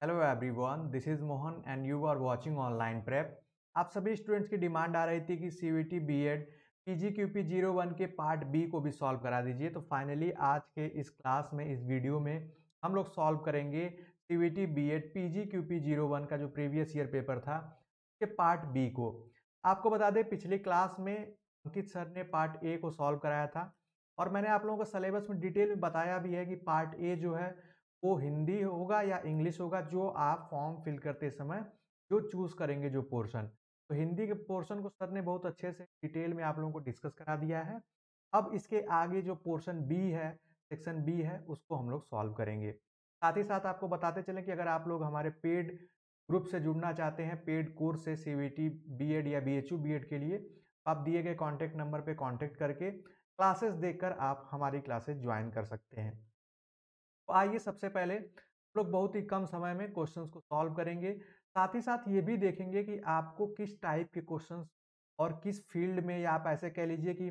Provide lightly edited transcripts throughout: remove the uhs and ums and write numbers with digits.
Hello everyone, this is Mohan and you are watching online prep. आप सभी students की demand आ रही थी कि सीवीटी बीएड पीजीक्यूपी 01 के पार्ट बी को भी सॉल्व करा दीजिए। तो फाइनली आज के इस क्लास में, इस वीडियो में हम लोग सॉल्व करेंगे सीवीटी बीएड पीजीक्यूपी 01 का जो प्रीवियस ईयर पेपर था के पार्ट बी को। आपको बता दें, पिछली क्लास में अंकित सर ने पार्ट ए को सॉल्व कराया था और मैंने आप लोगों को सिलेबस में डिटेल में बताया भी है कि पार्ट ए जो है वो हिंदी होगा या इंग्लिश होगा, जो आप फॉर्म फिल करते समय जो चूज करेंगे जो पोर्शन। तो हिंदी के पोर्शन को सर ने बहुत अच्छे से डिटेल में आप लोगों को डिस्कस करा दिया है। अब इसके आगे जो पोर्शन बी है, सेक्शन बी है, उसको हम लोग सॉल्व करेंगे। साथ ही साथ आपको बताते चलें कि अगर आप लोग हमारे पेड ग्रुप से जुड़ना चाहते हैं, पेड कोर्स से सीवीटी बीएड या बीएचयू बीएड के लिए, आप दिए गए कॉन्टैक्ट नंबर पर कॉन्टैक्ट करके क्लासेस देखकर आप हमारी क्लासेस ज्वाइन कर सकते हैं। तो आइए सबसे पहले हम लोग बहुत ही कम समय में क्वेश्चंस को सॉल्व करेंगे। साथ ही साथ ये भी देखेंगे कि आपको किस टाइप के क्वेश्चंस और किस फील्ड में, या आप ऐसे कह लीजिए कि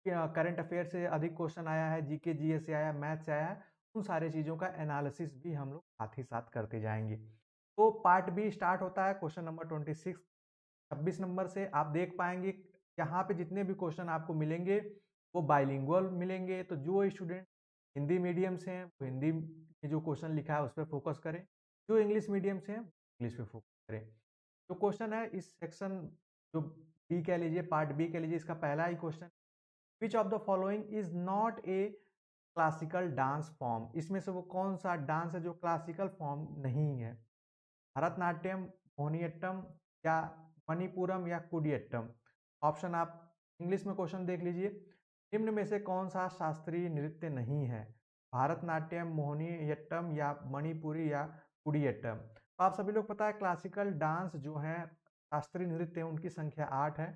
करंट अफेयर से अधिक क्वेश्चन आया है, जीके जीएस से आया, मैथ से आया है, उन सारी चीज़ों का एनालिसिस भी हम लोग साथ ही साथ करते जाएंगे। तो पार्ट बी स्टार्ट होता है क्वेश्चन नंबर 26, 26 नंबर से। आप देख पाएंगे यहाँ पे जितने भी क्वेश्चन आपको मिलेंगे वो बाइलिंगुअल मिलेंगे। तो जो स्टूडेंट हिंदी मीडियम से हैं वो हिंदी में जो क्वेश्चन लिखा है उस पर फोकस करें, जो इंग्लिश मीडियम से हैं इंग्लिश पे फोकस करें। जो क्वेश्चन है इस सेक्शन, जो बी कह लीजिए, पार्ट बी कह लीजिए, इसका पहला ही question, which of the following is not a classical dance form. इसमें से वो कौन सा डांस है जो क्लासिकल फॉर्म नहीं है? भरतनाट्यम, मोहिनीअट्टम या मणिपुरम या कुडियट्टम। ऑप्शन आप इंग्लिश में क्वेश्चन देख लीजिए। निम्न में से कौन सा शास्त्रीय नृत्य नहीं है? भारतनाट्यम, मोहिनीअट्टम या मणिपुरी या कुडियट्टम। तो आप सभी लोग पता है क्लासिकल डांस जो है, शास्त्रीय नृत्य, उनकी संख्या 8 है,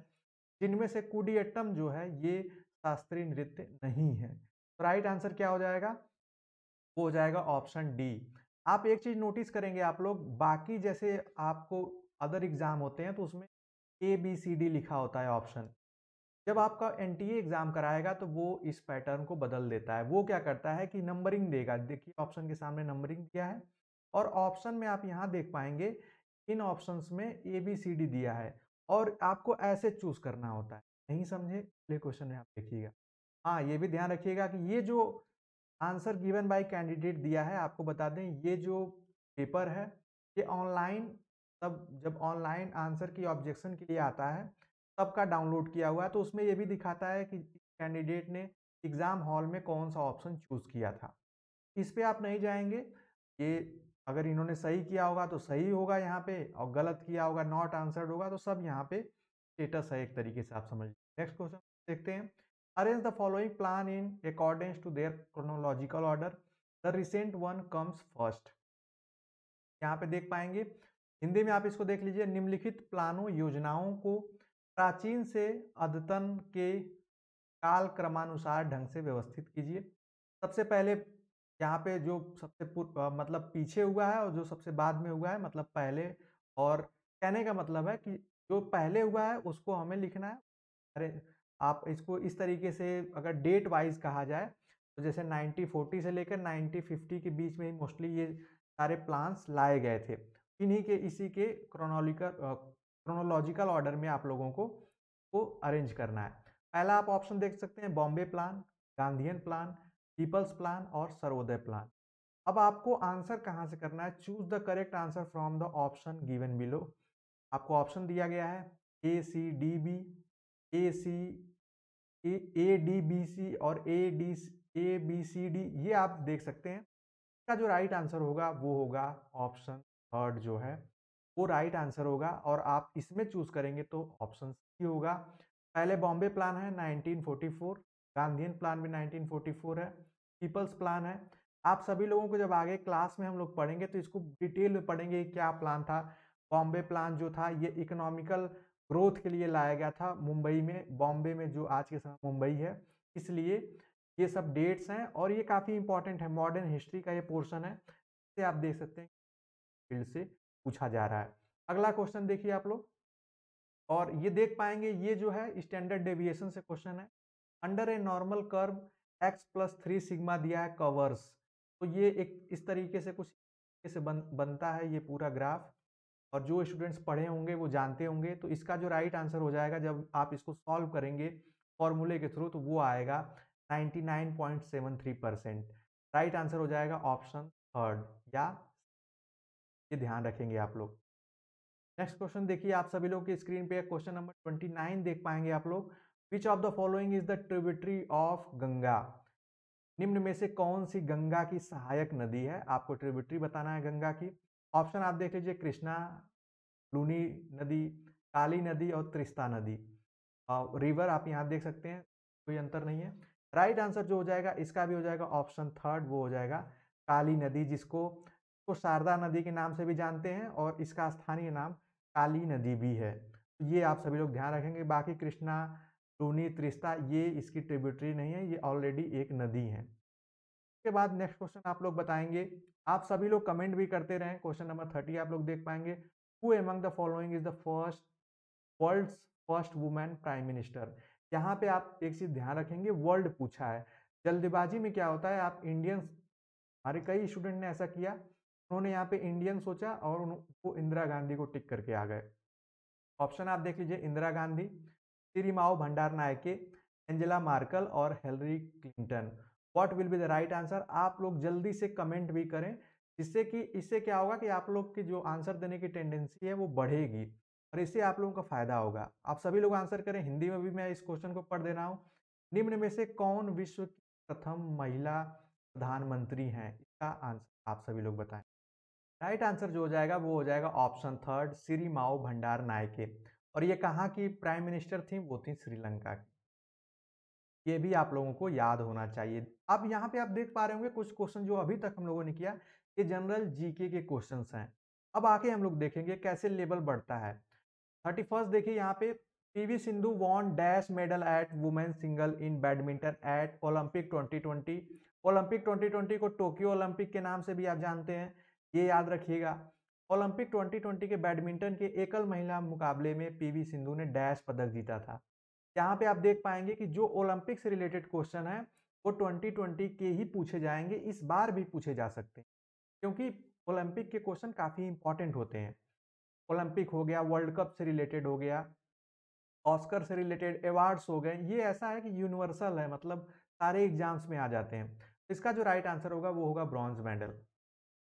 जिनमें से कुडियट्टम जो है ये शास्त्रीय नृत्य नहीं है। तो राइट आंसर क्या हो जाएगा? वो हो जाएगा ऑप्शन डी। आप एक चीज नोटिस करेंगे, आप लोग बाकी जैसे आपको अदर एग्जाम होते हैं तो उसमें ए बी सी डी लिखा होता है ऑप्शन। जब आपका एनटीए एग्जाम कराएगा तो वो इस पैटर्न को बदल देता है। वो क्या करता है कि नंबरिंग देगा। देखिए ऑप्शन के सामने नंबरिंग दिया है और ऑप्शन में आप यहाँ देख पाएंगे इन ऑप्शंस में ए बी सी डी दिया है और आपको ऐसे चूज करना होता है। नहीं समझे? अगले क्वेश्चन में आप देखिएगा। हाँ, ये भी ध्यान रखिएगा कि ये जो आंसर गिवन बाय कैंडिडेट दिया है, आपको बता दें ये जो पेपर है ये ऑनलाइन, तब जब ऑनलाइन आंसर की ऑब्जेक्शन के लिए आता है तब का डाउनलोड किया हुआ है। तो उसमें ये भी दिखाता है कि कैंडिडेट ने एग्जाम हॉल में कौन सा ऑप्शन चूज किया था। इस पे आप नहीं जाएंगे। ये अगर इन्होंने सही किया होगा तो सही होगा यहाँ पे, और गलत किया होगा, नॉट आंसर्ड होगा, तो सब यहाँ पे स्टेटस है एक तरीके से, आप समझ। नेक्स्ट क्वेश्चन देखते हैं। Arrange the following plan in accordance to their chronological order, the recent one comes first. यहाँ पे देख पाएंगे, हिंदी में आप इसको देख लीजिए। निम्नलिखित प्लानों योजनाओं को प्राचीन से अद्यतन के काल क्रमानुसार ढंग से व्यवस्थित कीजिए। सबसे पहले यहाँ पे जो सबसे मतलब पीछे हुआ है और जो सबसे बाद में हुआ है मतलब पहले, और कहने का मतलब है कि जो पहले हुआ है उसको हमें लिखना है। अरे आप इसको इस तरीके से अगर डेट वाइज कहा जाए तो जैसे 1940 से लेकर 1950 के बीच में ही मोस्टली ये सारे प्लान्स लाए गए थे। इन्हीं के इसी के क्रोनोलॉजिकल ऑर्डर में आप लोगों को अरेंज करना है। पहला आप ऑप्शन देख सकते हैं, Bombay plan, Gandhian plan, people's plan और सर्वोदय प्लान। अब आपको आंसर कहां से करना है? Choose the correct answer from the option given below. आपको ऑप्शन दिया गया है A C D B, A C A D B C और ए बी सी डी। ये आप देख सकते हैं। इसका जो राइट आंसर होगा वो होगा ऑप्शन थर्ड जो है वो राइट आंसर होगा, और आप इसमें चूज करेंगे तो ऑप्शन सी होगा। पहले बॉम्बे प्लान है 1944, गांधीयन प्लान भी 1944 है, पीपल्स प्लान है। आप सभी लोगों को जब आगे क्लास में हम लोग पढ़ेंगे तो इसको डिटेल में पढ़ेंगे क्या प्लान था। बॉम्बे प्लान जो था ये इकोनॉमिकल ग्रोथ के लिए लाया गया था मुंबई में, बॉम्बे में जो आज के समय मुंबई है, इसलिए ये सब डेट्स हैं और ये काफ़ी इंपॉर्टेंट है, मॉडर्न हिस्ट्री का ये पोर्शन है। इसे आप देख सकते हैं फील्ड से पूछा जा रहा है। अगला क्वेश्चन देखिए आप लोग, और ये देख पाएंगे ये जो है स्टैंडर्ड डेविएशन से क्वेश्चन है। Under a normal curve x + 3 sigma दिया है कवर्स। तो ये एक इस तरीके से कुछ से बनता है ये पूरा ग्राफ, और जो स्टूडेंट्स पढ़े होंगे वो जानते होंगे। तो इसका जो राइट आंसर हो जाएगा जब आप इसको सॉल्व करेंगे फॉर्मूले के थ्रू, तो वो आएगा 99.73%। राइट आंसर हो जाएगा ऑप्शन थर्ड, या ये ध्यान रखेंगे आप लोग। नेक्स्ट क्वेश्चन देखिए, आप सभी लोग की स्क्रीन पे क्वेश्चन नंबर 29 देख पाएंगे आप लोग। विच of the following is the tributary of Ganga? निम्न में से कौन सी गंगा की सहायक नदी है? आपको ट्रिब्यूटरी बताना है गंगा की। ऑप्शन आप देख लीजिए, कृष्णा, लूनी नदी, काली नदी और त्रिस्ता नदी। रिवर आप यहाँ देख सकते हैं, कोई अंतर नहीं है। राइट आंसर जो हो जाएगा इसका भी हो जाएगा ऑप्शन थर्ड, वो हो जाएगा काली नदी, जिसको तो शारदा नदी के नाम से भी जानते हैं और इसका स्थानीय नाम काली नदी भी है। तो ये आप सभी लोग ध्यान रखेंगे। बाकी कृष्णा, लूनी, त्रिस्ता ये इसकी ट्रिब्यूटरी नहीं है, ये ऑलरेडी एक नदी है। उसके बाद नेक्स्ट क्वेश्चन आप लोग बताएंगे। आप सभी लोग कमेंट भी करते रहें। क्वेश्चन नंबर 30 आप लोग देख पाएंगे। Who among the following is the first world's first women prime minister? यहाँ पे आप एक चीज ध्यान रखेंगे, वर्ल्ड पूछा है। जल्दबाजी में क्या होता है, आप इंडियंस, हमारे कई स्टूडेंट ने ऐसा किया, उन्होंने यहाँ पे इंडियन सोचा और उनको इंदिरा गांधी को टिक करके आ गए। ऑप्शन आप देख लीजिए, इंदिरा गांधी, सिरिमाओ भंडार नायके, एंजेला मार्कल और Hillary Clinton. What will be the right answer? आप लोग जल्दी से कमेंट भी करें, जिससे कि इससे क्या होगा कि आप लोग की जो आंसर देने की टेंडेंसी है वो बढ़ेगी और इससे आप लोगों का फायदा होगा। आप सभी लोग आंसर करें। हिंदी में भी मैं इस क्वेश्चन को पढ़ दे रहा हूँ। निम्न में से कौन विश्व की प्रथम महिला प्रधानमंत्री हैं? इसका आंसर आप सभी लोग बताएं। राइट आंसर जो हो जाएगा वो हो जाएगा ऑप्शन थर्ड, सिरिमाओ भंडार नायके। और ये कहाँ की प्राइम मिनिस्टर थी? वो थी श्रीलंका की। ये भी आप लोगों को याद होना चाहिए। अब यहाँ पे आप देख पा रहे होंगे कुछ क्वेश्चन जो अभी तक हम लोगों ने किया, ये जनरल जीके के क्वेश्चंस हैं। अब आके हम लोग देखेंगे कैसे लेवल बढ़ता है। 31 देखिए यहाँ पे, PV Sindhu won dash medal at women single in badminton at Olympic 2020। Olympic 2020 को टोक्यो ओलंपिक के नाम से भी आप जानते हैं, ये याद रखिएगा। ओलंपिक 2020 के बैडमिंटन के एकल महिला मुकाबले में पीवी सिंधु ने डैश पदक जीता था। यहाँ पे आप देख पाएंगे कि जो ओलंपिक से रिलेटेड क्वेश्चन है वो 2020 के ही पूछे जाएंगे, इस बार भी पूछे जा सकते हैं, क्योंकि ओलंपिक के क्वेश्चन काफी इंपॉर्टेंट होते हैं। ओलंपिक हो गया, वर्ल्ड कप से रिलेटेड हो गया, ऑस्कर से रिलेटेड अवार्ड्स हो गए, ये ऐसा है कि यूनिवर्सल है, मतलब सारे एग्जाम्स में आ जाते हैं। इसका जो राइट आंसर होगा वो होगा ब्रॉन्ज मेडल,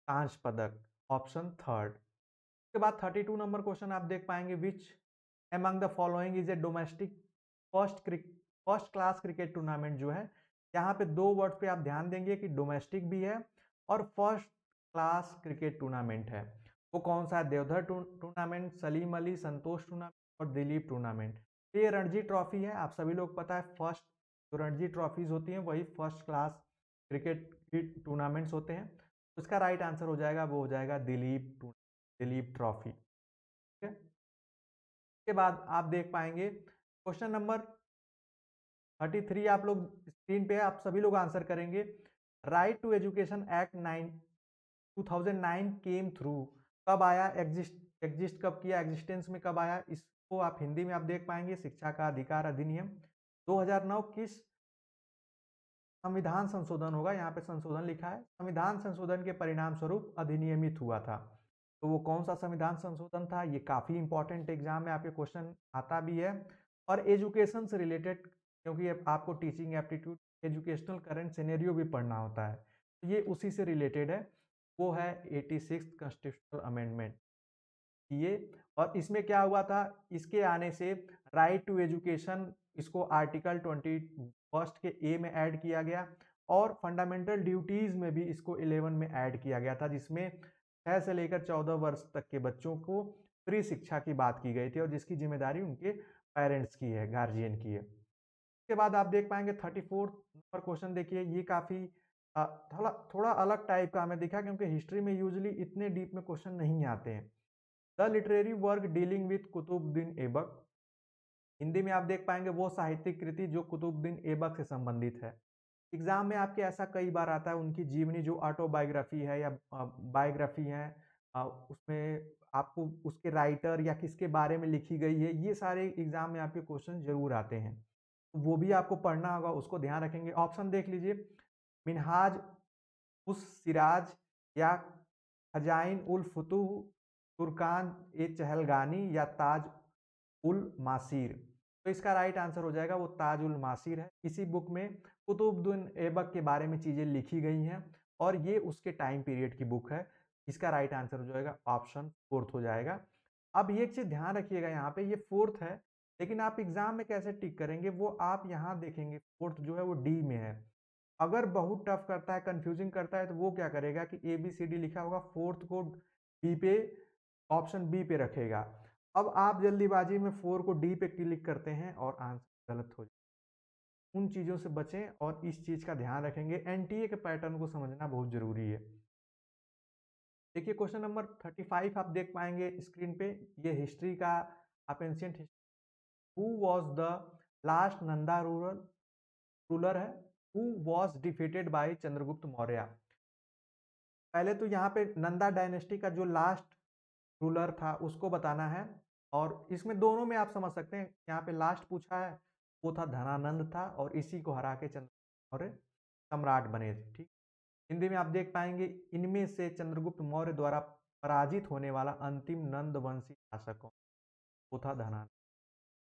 कांस्य पदक, ऑप्शन थर्ड। उसके बाद 32 नंबर क्वेश्चन आप देख पाएंगे, which among the following is a domestic first class cricket tournament जो है, यहाँ पे दो वर्ड पे आप ध्यान देंगे कि डोमेस्टिक भी है और फर्स्ट क्लास क्रिकेट टूर्नामेंट है। वो कौन सा है? देवधर टूर्नामेंट, सलीम अली, संतोष टूर्नामेंट और दिलीप टूर्नामेंट। ये रणजी ट्रॉफी है, आप सभी लोग पता है, फर्स्ट जो रणजी ट्रॉफीज होती हैं वही फर्स्ट क्लास क्रिकेट की टूर्नामेंट्स होते हैं। उसका राइट आंसर हो जाएगा वो हो जाएगा दिलीप ट्रॉफी। ठीक है। उसके बाद आप देख पाएंगे क्वेश्चन नंबर 33 आप लोग स्क्रीन पे, आप सभी लोग आंसर करेंगे। Right to education act 2009 came through, कब आया? एग्जिस्ट कब किया? एग्जिस्टेंस में कब आया? इसको आप हिंदी में आप देख पाएंगे, शिक्षा का अधिकार अधिनियम 2009 किस संविधान संशोधन होगा, यहाँ पे संशोधन लिखा है, संविधान संशोधन के परिणाम स्वरूप अधिनियमित हुआ था। तो वो कौन सा संविधान संशोधन था? ये काफी इंपॉर्टेंट एग्जाम में आपके क्वेश्चन आता भी है और एजुकेशन से रिलेटेड, क्योंकि आपको teaching aptitude, educational current scenario भी पढ़ना होता है, तो ये उसी से रिलेटेड है। वो है 86 कॉन्स्टिट्यूशनल अमेंडमेंट ये। और इसमें क्या हुआ था, इसके आने से राइट टू एजुकेशन, इसको आर्टिकल 21 के ए में ऐड किया गया और फंडामेंटल ड्यूटीज में भी इसको 11 में ऐड किया गया था, जिसमें 6 से लेकर 14 वर्ष तक के बच्चों को फ्री शिक्षा की बात की गई थी और जिसकी जिम्मेदारी उनके पेरेंट्स की है, गार्जियन की है। उसके बाद आप देख पाएंगे 34 नंबर क्वेश्चन देखिए, ये काफी थोड़ा थोड़ा अलग टाइप का हमें दिखा, क्योंकि हिस्ट्री में यूजली इतने डीप में क्वेश्चन नहीं आते हैं। The literary work dealing with Qutbuddin Aibak, Hindi में आप देख पाएंगे वो साहित्यिक कृति जो कुतुबुद्दीन ऐबक से संबंधित है। एग्जाम में आपके ऐसा कई बार आता है, उनकी जीवनी जो ऑटोबायोग्राफी है या बायोग्राफी है, उसमें आपको उसके राइटर या किसके बारे में लिखी गई है, ये सारे एग्जाम में आपके क्वेश्चन जरूर आते हैं, वो भी आपको पढ़ना होगा, उसको ध्यान रखेंगे। ऑप्शन देख लीजिए, मिनहाज उस सिराज या खजाइन उल फुतूह, तुर्कान ए चहलगानी या ताज उल मासीर। तो इसका राइट आंसर हो जाएगा वो ताज उल मासीर है। इसी बुक में कुतुबुद्दीन ऐबक के बारे में चीज़ें लिखी गई हैं और ये उसके टाइम पीरियड की बुक है। इसका राइट आंसर हो जाएगा ऑप्शन फोर्थ हो जाएगा। अब ये एक चीज़ ध्यान रखिएगा, यहाँ पे ये फोर्थ है, लेकिन आप एग्जाम में कैसे टिक करेंगे वो आप यहाँ देखेंगे। फोर्थ जो है वो डी में है। अगर बहुत टफ करता है, कंफ्यूजिंग करता है, तो वो क्या करेगा कि ए बी सी डी लिखा होगा, फोर्थ को बी पे, ऑप्शन बी पे रखेगा। अब आप जल्दीबाजी में 4 को डी पे क्लिक करते हैं और आंसर गलत हो जाए। उन चीज़ों से बचें और इस चीज़ का ध्यान रखेंगे। एनटीए के पैटर्न को समझना बहुत ज़रूरी है। देखिए क्वेश्चन नंबर 35 आप देख पाएंगे स्क्रीन पे, ये हिस्ट्री का, आप ancient who was the last Nanda ruler है, who was defeated by Chandragupta Maurya. पहले तो यहाँ पे नंदा डायनेस्टी का जो लास्ट रूलर था उसको बताना है, और इसमें दोनों में आप समझ सकते हैं, यहाँ पे लास्ट पूछा है वो था धनानंद था, और इसी को हरा के चंद्रगुप्त मौर्य सम्राट बने थे। ठीक, हिंदी में आप देख पाएंगे, इनमें से चंद्रगुप्त मौर्य द्वारा पराजित होने वाला अंतिम नंद वंशी शासक कौन? वो था Dhanananda.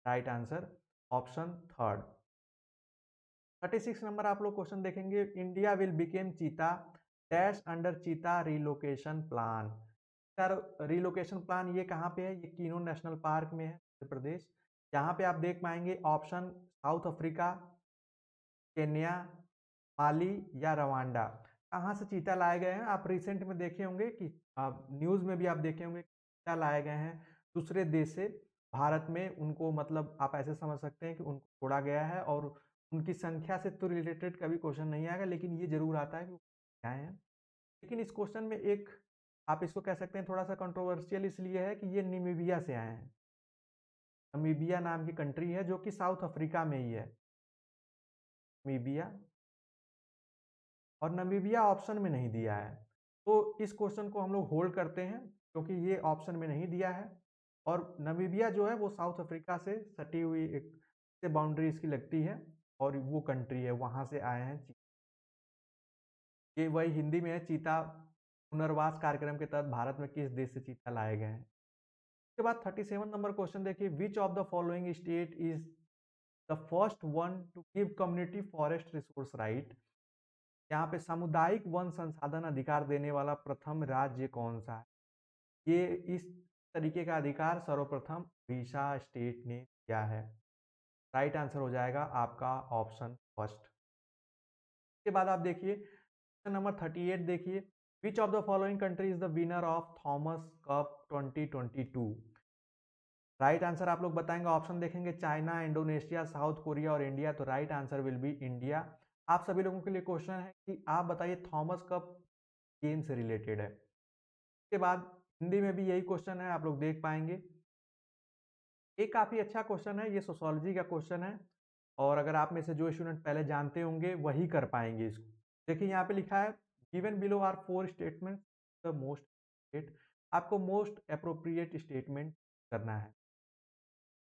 Right answer option third. 36 number आप लोग क्वेश्चन देखेंगे, इंडिया विल बिकेम चीता डैश अंडर चीता relocation plan. Sir relocation plan ये कहाँ पे है? ये किनो नेशनल पार्क में है, मध्य प्रदेश। यहाँ पे आप देख पाएंगे ऑप्शन साउथ अफ्रीका, केन्या, माली या रवांडा। कहाँ से चीता लाए गए हैं? आप रिसेंट में देखे होंगे कि न्यूज़ में भी आप देखे होंगे, चीता लाए गए हैं दूसरे देश से भारत में। उनको मतलब आप ऐसे समझ सकते हैं कि उनको छोड़ा गया है, और उनकी संख्या से तो रिलेटेड कभी क्वेश्चन नहीं आएगा, लेकिन ये जरूर आता है कि वो आए हैं। लेकिन इस क्वेश्चन में एक, आप इसको कह सकते हैं थोड़ा सा कंट्रोवर्शियल इसलिए है कि ये नमीबिया से आए हैं। नमीबिया नाम की कंट्री है जो कि साउथ अफ्रीका में ही है, नमीबिया। और नमीबिया ऑप्शन में नहीं दिया है, तो इस क्वेश्चन को हम लोग होल्ड करते हैं क्योंकि ये ऑप्शन में नहीं दिया है। और नमीबिया जो है वो साउथ अफ्रीका से सटी हुई एक से बाउंड्री इसकी लगती है, और वो कंट्री है, वहाँ से आए हैं। ये वही हिंदी में है, चीता पुनर्वास कार्यक्रम के तहत भारत में किस देश से चीता लाए गए हैं। उसके बाद 37 नंबर क्वेश्चन देखिए, विच of the following state is the first one two give community forest resource right. यहाँ पे सामुदायिक वन संसाधन अधिकार देने वाला प्रथम राज्य कौन सा है? ये इस तरीके का अधिकार सर्वप्रथम उड़ीसा स्टेट ने दिया है। राइट आंसर हो जाएगा आपका ऑप्शन फर्स्ट। के बाद आप देखिए नंबर 38 देखिए, विच of the following country is the winner of Thomas cup 2022। Right answer आप लोग बताएंगे, ऑप्शन देखेंगे, चाइना, इंडोनेशिया, साउथ कोरिया और इंडिया। तो right answer will B India. आप सभी लोगों के लिए क्वेश्चन है कि आप बताइए थॉमस कप गेम से रिलेटेड है। उसके बाद हिंदी में भी यही क्वेश्चन है, आप लोग देख पाएंगे। ये काफ़ी अच्छा क्वेश्चन है, ये सोशोलॉजी का क्वेश्चन है, और अगर आप में से जो स्टूडेंट पहले जानते होंगे वही कर पाएंगे इसको। देखिए यहाँ पे लिखा है, given below are 4 statement the most, आपको मोस्ट अप्रोप्रिएट स्टेटमेंट करना है।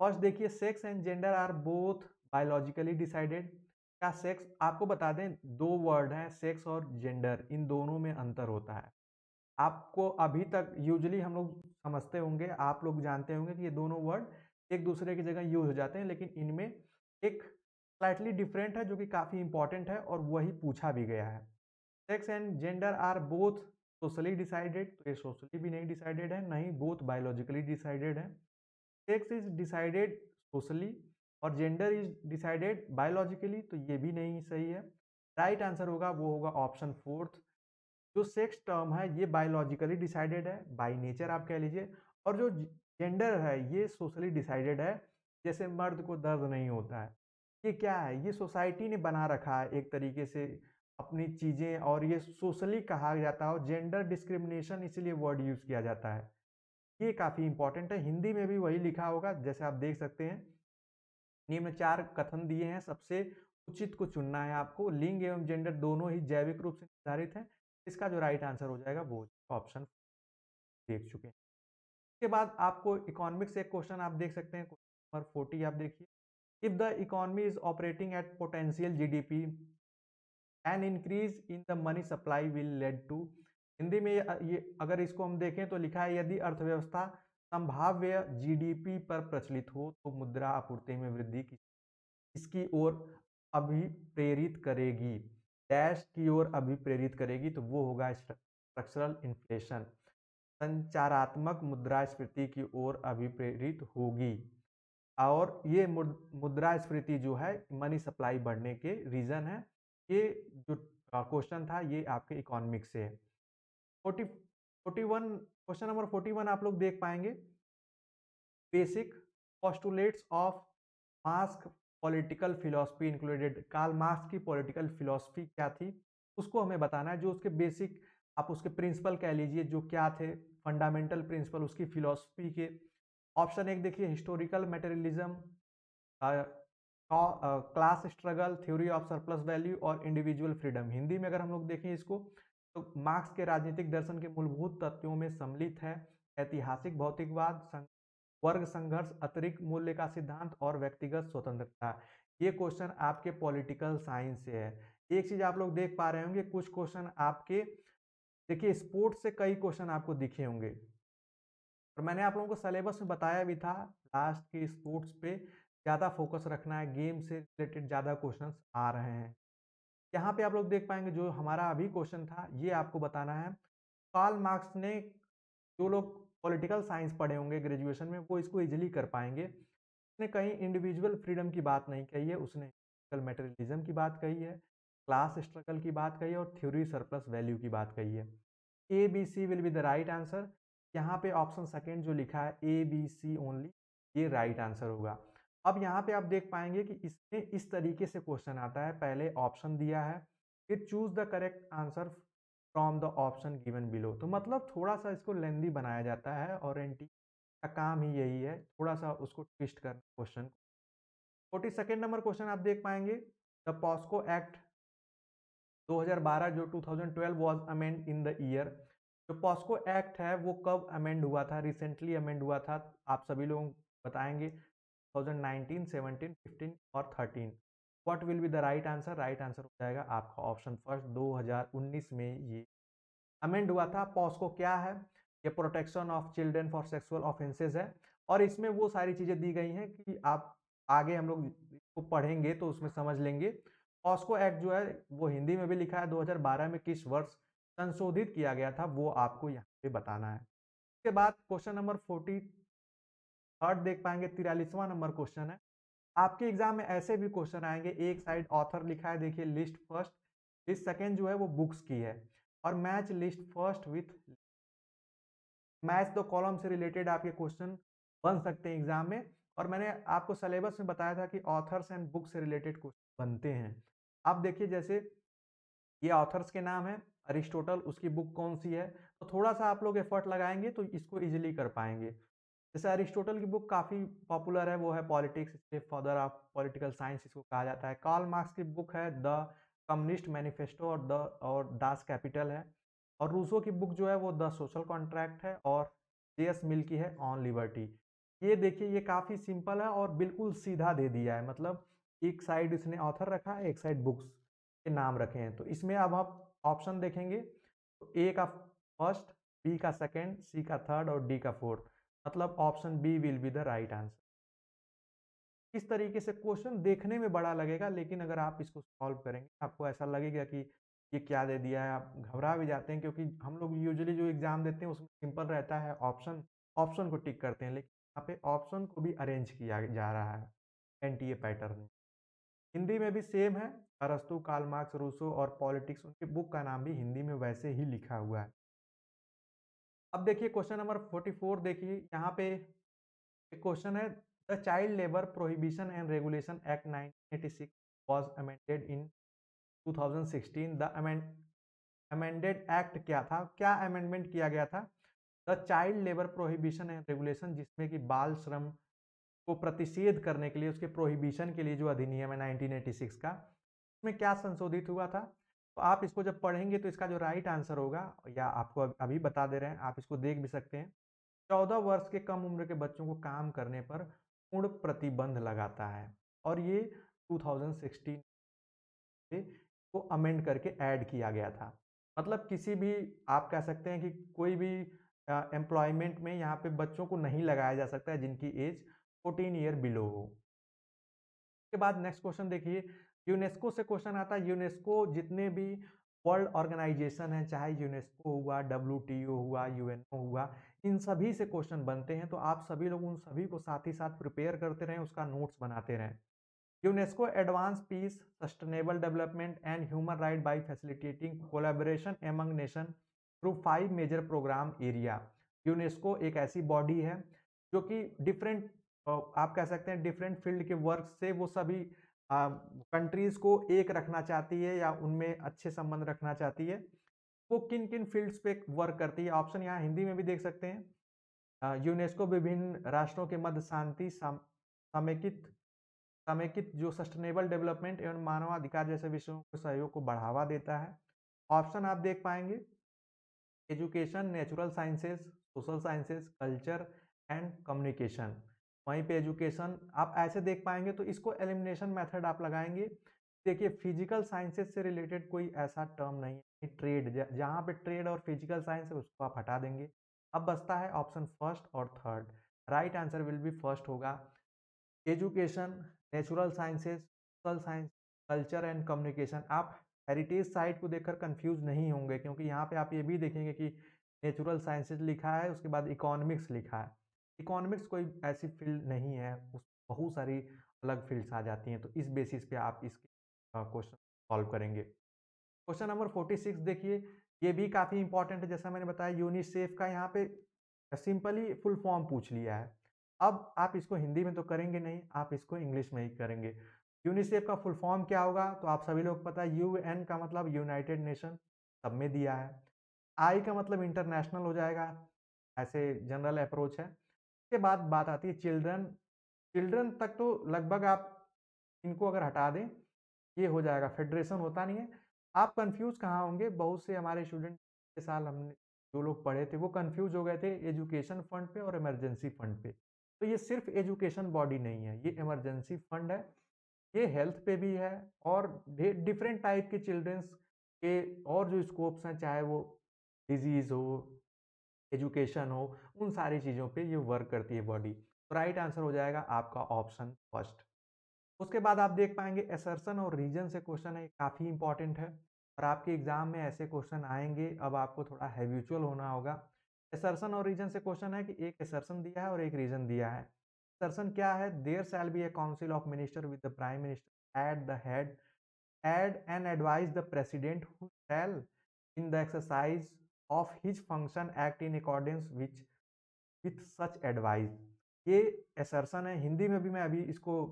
फर्स्ट देखिए, sex and gender are both biologically decided. क्या सेक्स, आपको बता दें दो वर्ड हैं, सेक्स और जेंडर, इन दोनों में अंतर होता है। आपको अभी तक यूजुअली हम लोग समझते होंगे, आप लोग जानते होंगे कि ये दोनों वर्ड एक दूसरे की जगह यूज हो जाते हैं, लेकिन इनमें एक स्लाइटली डिफरेंट है जो कि काफ़ी इंपॉर्टेंट है, और वही पूछा भी गया है। Sex and gender are both socially decided, तो ये सोशली भी नहीं डिसाइडेड है, नहीं बोथ बायोलॉजिकली डिसाइडेड है। सेक्स इज डिसाइडेड सोशली और जेंडर इज डिसाइडेड बायोलॉजिकली, तो ये भी नहीं सही है। राइट आंसर होगा वो होगा ऑप्शन फोर्थ। जो सेक्स टर्म है ये बायोलॉजिकली डिसाइडेड है, बाई नेचर आप कह लीजिए, और जो जेंडर है ये सोशली डिसाइडेड है। जैसे मर्द को दर्द नहीं होता है, ये क्या है? ये सोसाइटी ने बना रखा है एक तरीके से अपनी चीज़ें, और ये सोशली कहा जाता है, और जेंडर डिस्क्रिमिनेशन इसलिए वर्ड यूज़ किया जाता है। ये काफ़ी इंपॉर्टेंट है, हिंदी में भी वही लिखा होगा जैसे आप देख सकते हैं। निम्न 4 कथन दिए हैं, सबसे उचित को चुनना है आपको। लिंग एवं जेंडर दोनों ही जैविक रूप से निर्धारित हैं। इसका जो राइट आंसर हो जाएगा वो ऑप्शन देख चुके हैं। इसके बाद आपको इकोनॉमिक्स से एक क्वेश्चन आप देख सकते हैं, क्वेश्चन नंबर 40 आप देखिए, if the economy is operating at potential GDP, an increase in the money supply will lead to. Hindi में ये अगर इसको हम देखें तो लिखा है, यदि अर्थव्यवस्था संभाव्य जीडीपी पर प्रचलित हो तो मुद्रा आपूर्ति में वृद्धि की इसकी ओर अभिप्रेरित करेगी, डैश की ओर अभिप्रेरित करेगी, तो वो होगा स्ट्रक्चरल इन्फ्लेशन। संचारात्मक मुद्रास्फीति की ओर अभिप्रेरित होगी और ये मुद्रास्फीति जो है मनी सप्लाई बढ़ने के रीजन है। ये जो क्वेश्चन था ये आपके इकोनॉमिक्स से है। 41 क्वेश्चन नंबर 41 आप लोग देख पाएंगे, basic postulates of Marx political philosophy included. Karl Marx की पॉलिटिकल फिलॉसफी क्या थी उसको हमें बताना है, जो उसके बेसिक आप उसके प्रिंसिपल कह लीजिए जो क्या थे, फंडामेंटल प्रिंसिपल उसकी फिलॉसफी के। ऑप्शन एक देखिए, historical materialism, class struggle, theory of surplus value और इंडिविजुअल फ्रीडम। हिंदी में अगर हम लोग देखें इसको तो मार्क्स के राजनीतिक दर्शन के मूलभूत तत्वों में सम्मिलित है ऐतिहासिक भौतिकवाद, वर्ग संघर्ष, अतिरिक्त मूल्य का सिद्धांत और व्यक्तिगत स्वतंत्रता। ये क्वेश्चन आपके पॉलिटिकल साइंस से है। एक चीज आप लोग देख पा रहे होंगे, कुछ क्वेश्चन आपके देखिए स्पोर्ट्स से कई क्वेश्चन आपको दिखे होंगे और मैंने आप लोगों को सिलेबस में बताया भी था लास्ट के स्पोर्ट्स पे ज़्यादा फोकस रखना है, गेम से रिलेटेड ज़्यादा क्वेश्चंस आ रहे हैं। यहाँ पे आप लोग देख पाएंगे जो हमारा अभी क्वेश्चन था ये आपको बताना है। कार्ल मार्क्स ने, जो लोग पॉलिटिकल साइंस पढ़े होंगे ग्रेजुएशन में वो इसको इजीली कर पाएंगे। उसने कहीं इंडिविजुअल फ्रीडम की बात नहीं कही है, उसने मटेरियलिज्म की बात कही है, क्लास स्ट्रगल की बात कही है और थ्योरी सरप्लस वैल्यू की बात कही है। A B C will be the right answer. यहाँ पे ऑप्शन सेकेंड जो लिखा है ए बी सी ओनली, ये राइट आंसर होगा। अब यहाँ पे आप देख पाएंगे कि इसमें इस तरीके से क्वेश्चन आता है, पहले ऑप्शन दिया है फिर choose the correct answer from the option given below. तो मतलब थोड़ा सा इसको लेंदी बनाया जाता है और एनटी का काम ही यही है, थोड़ा सा उसको ट्विस्ट करना क्वेश्चन। 42nd नंबर क्वेश्चन आप देख पाएंगे, द पॉस्को एक्ट 2012 जो 2012 was amend in the year. जो पॉस्को एक्ट है वो कब अमेंड हुआ था, रिसेंटली अमेंड हुआ था, आप सभी लोग बताएंगे 2019, 17, 15 और 13। What will be the right answer? Right answer हो जाएगा आपका ऑप्शन फर्स्ट, 2019 में ये अमेंड हुआ था। पॉस्को क्या है? ये protection of children for sexual offences है और इसमें वो सारी चीजें दी गई हैं कि आप आगे हम लोग इसको पढ़ेंगे तो उसमें समझ लेंगे। पॉस्को एक्ट जो है वो हिंदी में भी लिखा है, 2012 में किस वर्ष संशोधित किया गया था वो आपको यहाँ पे बताना है। इसके बाद क्वेश्चन नंबर 43 देख पाएंगे, 43वां नंबर क्वेश्चन है। आपके एग्जाम में ऐसे भी क्वेश्चन आएंगे, एक साइड ऑथर लिखा है देखिए लिस्ट फर्स्ट, लिस्ट सेकेंड जो है वो बुक्स की है और match list first with match the column से रिलेटेड आपके क्वेश्चन बन सकते हैं एग्जाम में। और मैंने आपको सिलेबस में बताया था कि ऑथर्स एंड बुक से रिलेटेड क्वेश्चन बनते हैं। आप देखिए जैसे ये ऑथर्स के नाम है अरिस्टोटल, उसकी बुक कौन सी है, तो थोड़ा सा आप लोग एफर्ट लगाएंगे तो इसको इजीली कर पाएंगे। जैसे अरिस्टोटल की बुक काफ़ी पॉपुलर है, वो है पॉलिटिक्स, इसके फादर ऑफ पॉलिटिकल साइंस इसको कहा जाता है। कार्ल मार्क्स की बुक है द कम्युनिस्ट मैनिफेस्टो और दास कैपिटल है। और रूसो की बुक जो है वो द सोशल कॉन्ट्रैक्ट है और जेएस मिल की है ऑन लिबर्टी। ये देखिए ये काफ़ी सिंपल है और बिल्कुल सीधा दे दिया है, मतलब एक साइड इसने ऑथर रखा है, एक साइड बुक्स के नाम रखे हैं। तो इसमें अब आप ऑप्शन देखेंगे तो ए का फर्स्ट, बी का सेकेंड, सी का थर्ड और डी का फोर्थ, मतलब option B will be the right answer. इस तरीके से क्वेश्चन देखने में बड़ा लगेगा लेकिन अगर आप इसको सॉल्व करेंगे आपको ऐसा लगेगा कि ये क्या दे दिया है, आप घबरा भी जाते हैं क्योंकि हम लोग यूजुअली जो एग्जाम देते हैं उसमें सिंपल रहता है, ऑप्शन ऑप्शन को टिक करते हैं, लेकिन यहाँ पे ऑप्शन को भी अरेंज किया जा रहा है एनटीए पैटर्न में। हिंदी में भी सेम है, अरस्तु, कार्ल मार्क्स, रूसो और पॉलिटिक्स, उनकी बुक का नाम भी हिंदी में वैसे ही लिखा हुआ है। अब देखिए क्वेश्चन नंबर 44 देखिए, यहाँ पे एक क्वेश्चन है, the child labour prohibition and regulation act 1986 was amended in 2016। The amended act क्या था, क्या अमेंडमेंट किया गया था? The child labour prohibition and regulation, जिसमें कि बाल श्रम को प्रतिषेध करने के लिए, उसके प्रोहिबिशन के लिए जो अधिनियम है 1986 का, उसमें क्या संशोधित हुआ था? तो आप इसको जब पढ़ेंगे तो इसका जो राइट आंसर होगा, या आपको अभी बता दे रहे हैं, आप इसको देख भी सकते हैं, 14 वर्ष के कम उम्र के बच्चों को काम करने पर पूर्ण प्रतिबंध लगाता है और ये 2016 में को अमेंड करके ऐड किया गया था। मतलब किसी भी, आप कह सकते हैं कि कोई भी एम्प्लॉयमेंट में यहाँ पे बच्चों को नहीं लगाया जा सकता है जिनकी एज 14 ईयर बिलो हो। उसके बाद नेक्स्ट क्वेश्चन देखिए, यूनेस्को से क्वेश्चन आता है। यूनेस्को जितने भी वर्ल्ड ऑर्गेनाइजेशन हैं, चाहे यूनेस्को हुआ, डब्ल्यूटीओ हुआ, यूएनओ हुआ, इन सभी से क्वेश्चन बनते हैं, तो आप सभी लोग उन सभी को साथ ही साथ प्रिपेयर करते रहें, उसका नोट्स बनाते रहें। UNESCO advance peace, sustainable development and human right by facilitating collaboration among nation through 5 major program area. UNESCO एक ऐसी बॉडी है जो कि डिफरेंट, आप कह सकते हैं डिफरेंट फील्ड के वर्क से वो सभी कंट्रीज को एक रखना चाहती है या उनमें अच्छे संबंध रखना चाहती है। वो किन किन फील्ड्स पे वर्क करती है, ऑप्शन यहाँ हिंदी में भी देख सकते हैं। यूनेस्को विभिन्न राष्ट्रों के मध्य शांति, समेकित समेकित जो सस्टेनेबल डेवलपमेंट एवं मानवाधिकार जैसे विषयों के सहयोग को बढ़ावा देता है। ऑप्शन आप देख पाएंगे, education, natural sciences, social sciences, culture and communication. वहीं पे एजुकेशन आप ऐसे देख पाएंगे, तो इसको एलिमिनेशन मेथड आप लगाएंगे। देखिए फिजिकल साइंसेज से रिलेटेड कोई ऐसा टर्म नहीं है, ट्रेड, जहाँ पे ट्रेड और फिजिकल साइंस है उसको आप हटा देंगे। अब बचता है ऑप्शन फर्स्ट और third. Right answer will be first होगा। Education, natural sciences, social science, culture and communication. आप हेरिटेज साइट को देखकर कंफ्यूज नहीं होंगे, क्योंकि यहाँ पे आप ये भी देखेंगे कि नेचुरल साइंसेज लिखा है, उसके बाद इकोनॉमिक्स लिखा है। इकोनॉमिक्स कोई ऐसी फील्ड नहीं है, उस बहुत सारी अलग फील्ड्स आ जाती हैं, तो इस बेसिस पे आप इसके क्वेश्चन सॉल्व करेंगे। क्वेश्चन नंबर 46 देखिए, ये भी काफ़ी इंपॉर्टेंट है। जैसा मैंने बताया यूनिसेफ का यहाँ पे सिंपली फुल फॉर्म पूछ लिया है। अब आप इसको हिंदी में तो करेंगे नहीं, आप इसको इंग्लिश में ही करेंगे। यूनिसेफ का फुल फॉर्म क्या होगा, तो आप सभी लोग पता है, यूएन का मतलब यूनाइटेड नेशन, सब में दिया है। आई का मतलब इंटरनेशनल हो जाएगा, ऐसे जनरल अप्रोच है। उसके बाद बात आती है चिल्ड्रन। चिल्ड्रन तक तो लगभग आप इनको अगर हटा दें, ये हो जाएगा, फेडरेशन होता नहीं है। आप कंफ्यूज कहाँ होंगे, बहुत से हमारे स्टूडेंट के साल हमने जो लोग पढ़े थे वो कंफ्यूज हो गए थे एजुकेशन फंड पे और इमरजेंसी फंड पे। तो ये सिर्फ एजुकेशन बॉडी नहीं है, ये इमरजेंसी फंड है, ये हेल्थ पे भी है, और डिफरेंट टाइप के चिल्ड्रंस के और जो स्कोप्स हैं, चाहे वो डिजीज हो, एजुकेशन हो, उन सारी चीज़ों पे ये वर्क करती है बॉडी। तो राइट आंसर हो जाएगा आपका ऑप्शन फर्स्ट। उसके बाद आप देख पाएंगे असर्शन और रीजन से क्वेश्चन है, काफ़ी इंपॉर्टेंट है और आपके एग्जाम में ऐसे क्वेश्चन आएंगे। अब आपको थोड़ा हैबिचुअल होना होगा। असर्शन और रीजन से क्वेश्चन है कि एक असर्शन दिया है और एक रीजन दिया है। असर्शन क्या है, there shall be a council of minister with the prime minister at the head aid and advise the president who shall in the exercise of his function act in accordance with such advice. ये assertion है, हिंदी में भी मैं अभी इसको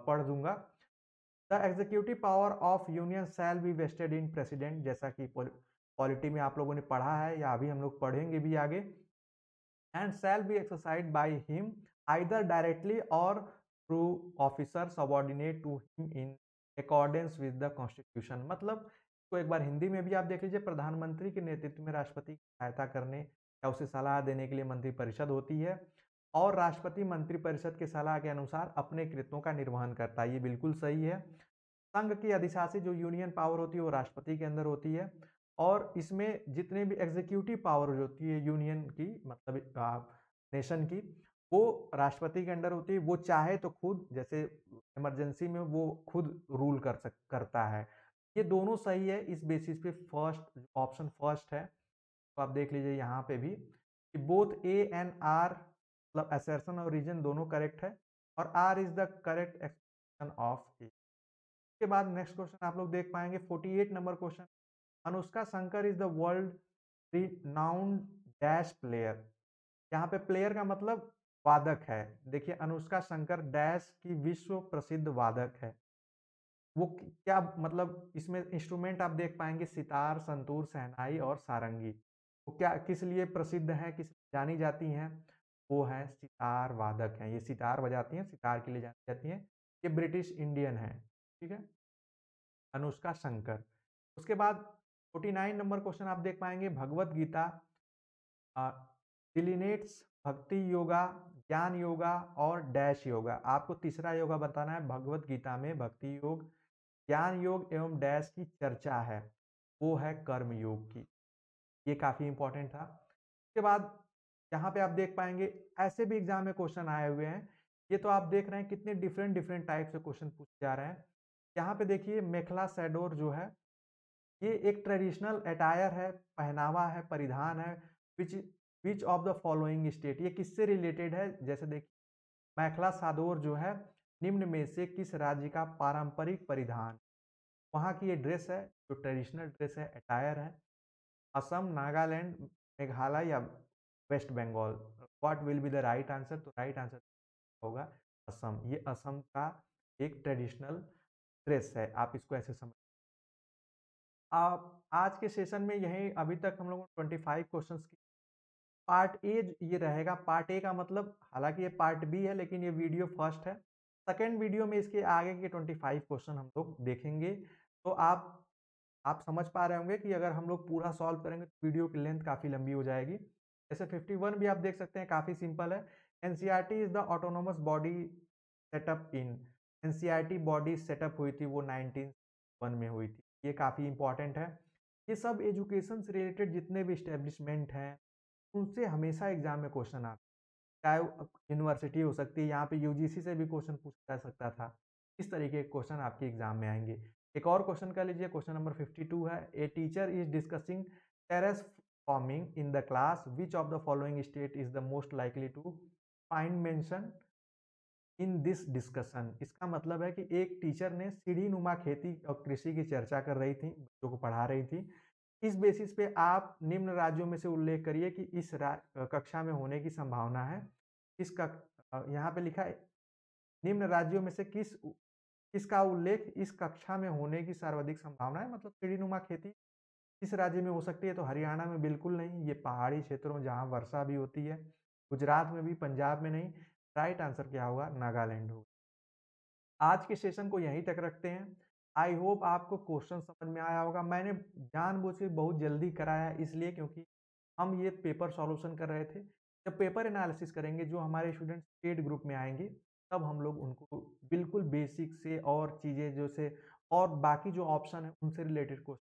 पढ़ दूंगा। The executive power of union shall be vested in president, जैसा कि पॉलिटी में आप लोगों ने पढ़ा है या अभी हम लोग पढ़ेंगे भी आगे। And shall be exercise by him either directly or through officer subordinate to him in accordance with the constitution. मतलब तो एक बार हिंदी में भी आप देख लीजिए, प्रधानमंत्री के नेतृत्व में राष्ट्रपति की सहायता करने या उसे सलाह देने के लिए मंत्रिपरिषद होती है, और राष्ट्रपति मंत्रिपरिषद के सलाह के अनुसार अपने कृत्यों का निर्वहन करता है। ये बिल्कुल सही है। संघ की अधिशासी जो यूनियन पावर होती है वो राष्ट्रपति के अंदर होती है, और इसमें जितने भी एग्जीक्यूटिव पावर होती है यूनियन की, मतलब नेशन की, वो राष्ट्रपति के अंडर होती है। वो चाहे तो खुद, जैसे इमरजेंसी में वो खुद रूल करता है। ये दोनों सही है, इस बेसिस पे फर्स्ट ऑप्शन फर्स्ट है। तो आप देख लीजिए यहाँ पे भी कि बोथ ए एंड आर, मतलब असर्शन और रीजन दोनों करेक्ट है, और R is the correct expression of A. के बाद नेक्स्ट क्वेश्चन आप लोग देख पाएंगे 48 number question. Anushka Shankar is the world renowned dash player. यहाँ पे प्लेयर का मतलब वादक है। देखिए अनुष्का शंकर डैश की विश्व प्रसिद्ध वादक है। वो क्या मतलब, इसमें इंस्ट्रूमेंट आप देख पाएंगे सितार, संतूर, शहनाई और सारंगी। वो क्या किस लिए प्रसिद्ध हैं, किस जानी जाती हैं, वो है सितार वादक हैं। ये सितार बजाती हैं, सितार के लिए जानी जाती हैं। ये ब्रिटिश इंडियन है, ठीक है, अनुष्का शंकर। उसके बाद 49 नंबर क्वेश्चन आप देख पाएंगे, भगवत गीता डिलिनेट्स भक्ति योगा, ज्ञान योगा और डैश योगा। आपको तीसरा योगा बताना है। भगवत गीता में भक्ति योग, ज्ञान योग एवं डैश की चर्चा है। वो है कर्मयोग की। ये काफ़ी इम्पोर्टेंट था। उसके बाद यहाँ पे आप देख पाएँगे ऐसे भी एग्ज़ाम में क्वेश्चन आए हुए हैं। ये तो आप देख रहे हैं कितने डिफरेंट डिफरेंट टाइप से क्वेश्चन पूछे जा रहे हैं। यहाँ पे देखिए मेखला सैडोर जो है, ये एक ट्रेडिशनल अटायर है, पहनावा है, परिधान है, which which of the following state, ये किससे रिलेटेड है? जैसे देखिए मेखला सादोर जो है, निम्न में से किस राज्य का पारंपरिक परिधान? वहाँ की ये ड्रेस है, जो ट्रेडिशनल ड्रेस है, अटायर है। असम, नागालैंड, मेघालय या West Bengal? What will be the right answer? तो राइट आंसर होगा असम। ये असम का एक ट्रेडिशनल ड्रेस है, आप इसको ऐसे समझ। आप आज के सेशन में यही अभी तक हम लोगों ने 25 क्वेश्चंस की। पार्ट ए ये रहेगा। पार्ट ए का मतलब हालांकि ये पार्ट बी है, लेकिन ये वीडियो फर्स्ट है। सेकेंड वीडियो में इसके आगे के 25 क्वेश्चन हम लोग देखेंगे। तो आप समझ पा रहे होंगे कि अगर हम लोग पूरा सॉल्व करेंगे तो वीडियो की लेंथ काफ़ी लंबी हो जाएगी। जैसे 51 भी आप देख सकते हैं, काफ़ी सिंपल है। NCERT is the autonomous body setup in. NCERT body setup हुई थी वो 1901 में हुई थी। ये काफ़ी इंपॉर्टेंट है। ये सब एजुकेशन से रिलेटेड जितने भी इस्टेब्लिशमेंट हैं, उनसे हमेशा एग्जाम में क्वेश्चन आते हैं। चाहे वो यूनिवर्सिटी हो सकती है, यहाँ पे यूजीसी से भी क्वेश्चन पूछा जा सकता था। इस तरीके के क्वेश्चन आपके एग्जाम में आएंगे। एक और क्वेश्चन कर लीजिए, क्वेश्चन नंबर 52 है। A teacher is discussing terrace forming in the class, which of the following state is the most likely to find mention in this discussion? इसका मतलब है कि एक टीचर ने सीढ़ी नुमा खेती और कृषि की चर्चा कर रही थी, बच्चों को पढ़ा रही थी। इस बेसिस पे आप निम्न राज्यों में से उल्लेख करिए कि इस कक्षा में होने की संभावना है। यहाँ पे लिखा है निम्न राज्यों में से किसका उल्लेख इस कक्षा में होने की सर्वाधिक संभावना है? मतलब सीढ़ीनुमा खेती किस राज्य में हो सकती है? तो हरियाणा में बिल्कुल नहीं, ये पहाड़ी क्षेत्रों में जहाँ वर्षा भी होती है। गुजरात में भी, पंजाब में नहीं। राइट आंसर क्या होगा? नागालैंड होगा। आज के सेशन को यहीं तक रखते हैं। आई होप आपको क्वेश्चन समझ में आया होगा। मैंने जानबूझ के बहुत जल्दी कराया इसलिए क्योंकि हम ये पेपर सॉल्यूशन कर रहे थे। जब पेपर एनालिसिस करेंगे, जो हमारे स्टूडेंट्स पेड ग्रुप में आएंगे, तब हम लोग उनको बिल्कुल बेसिक से और चीज़ें जैसे और बाकी जो ऑप्शन है उनसे रिलेटेड क्वेश्चन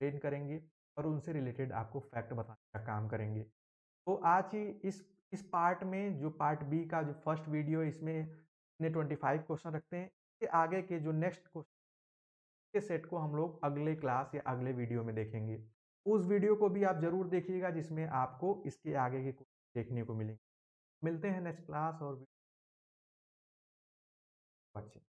ट्रेन करेंगे और उनसे रिलेटेड आपको फैक्ट बताने का काम करेंगे। तो आज ही इस पार्ट में, जो पार्ट बी का जो फर्स्ट वीडियो है, इसमें इतने 25 क्वेश्चन रखते हैं। इसके आगे के जो नेक्स्ट क्वेश्चन के सेट को हम लोग अगले क्लास या अगले वीडियो में देखेंगे। उस वीडियो को भी आप ज़रूर देखिएगा जिसमें आपको इसके आगे के क्वेश्चन देखने को मिलेंगे। मिलते हैं नेक्स्ट क्लास और बच्चे।